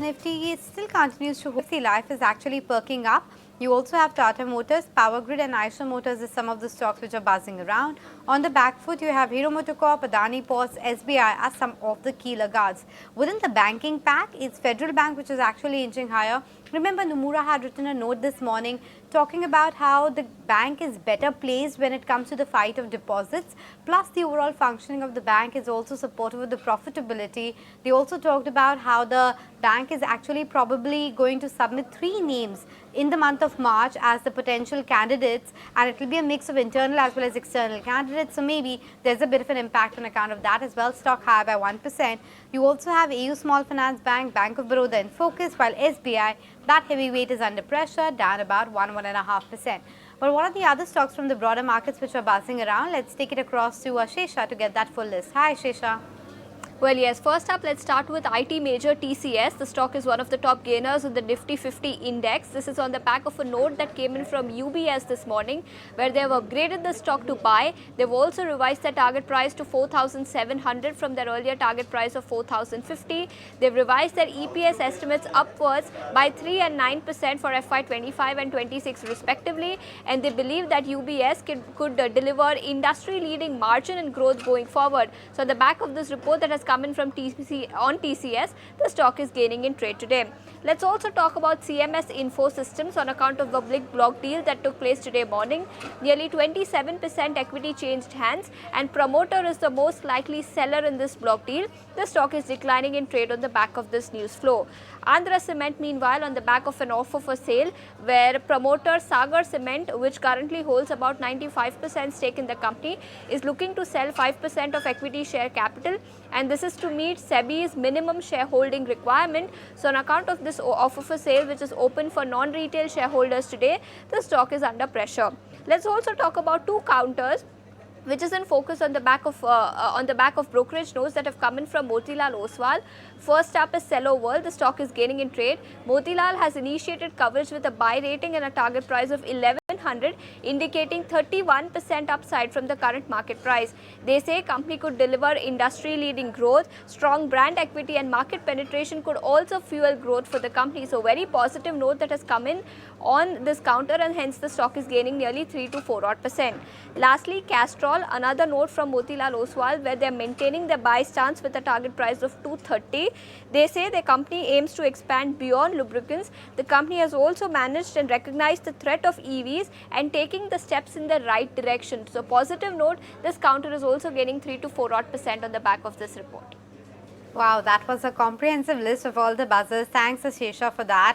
Nifty still continues to hold. The life is actually perking up. You also have Tata Motors, Power Grid and Eicher Motors is some of the stocks which are buzzing around. On the back foot, you have Hero MotoCorp, Adani Ports, SBI as some of the key laggards. Within the banking pack, it's Federal Bank which is actually inching higher. Remember, Nomura had written a note this morning talking about how the bank is better placed when it comes to the fight of deposits. Plus, the overall functioning of the bank is also supportive of the profitability. They also talked about how the bank is actually probably going to submit 3 names in the month of March as the potential candidates, and it will be a mix of internal as well as external candidates. So maybe there's a bit of an impact on account of that as well. Stock higher by 1%. You also have AU Small Finance Bank, Bank of Baroda in focus, while SBI, that heavyweight, is under pressure, down about 1.5%. But what are the other stocks from the broader markets which are buzzing around? Let's take it across to Shesha to get that full list. Hi, Shesha. Well, yes, first up, let's start with IT major TCS. The stock is one of the top gainers in the Nifty 50 index. This is on the back of a note that came in from UBS this morning, where they have upgraded the stock to buy. They've also revised their target price to 4,700 from their earlier target price of 4,050. They've revised their EPS estimates upwards by 3 and 9% for FY25 and 26 respectively, and they believe that UBS could deliver industry-leading margin and growth going forward. So, on the back of this report that has come in from TCS, the stock is gaining in trade today. Let's also talk about CMS Infosystems on account of the big block deal that took place today morning. Nearly 27% equity changed hands, and promoter is the most likely seller in this block deal. The stock is declining in trade on the back of this news flow. Andhra Cement, meanwhile, on the back of an offer for sale, where promoter Sagar Cement, which currently holds about 95% stake in the company, is looking to sell 5% of equity share capital, and this is to meet SEBI's minimum shareholding requirement. So, on account of this offer for sale, which is open for non-retail shareholders today, the stock is under pressure. Let's also talk about 2 counters which is in focus on the back of brokerage notes that have come in from Motilal Oswal. First up is Cello World. The stock is gaining in trade. Motilal has initiated coverage with a buy rating and a target price of 1100, indicating 31% upside from the current market price. They say company could deliver industry-leading growth. Strong brand equity and market penetration could also fuel growth for the company. So, very positive note that has come in on this counter, and hence the stock is gaining nearly 3 to 4%. Lastly, Castrol, another note from Motilal Oswal, where they are maintaining their buy stance with a target price of 230. They say the company aims to expand beyond lubricants. The company has also managed and recognized the threat of EVs and taking the steps in the right direction. So, positive note, this counter is also gaining 3 to 4% on the back of this report. Wow, that was a comprehensive list of all the buzzers. Thanks, Shesha, for that.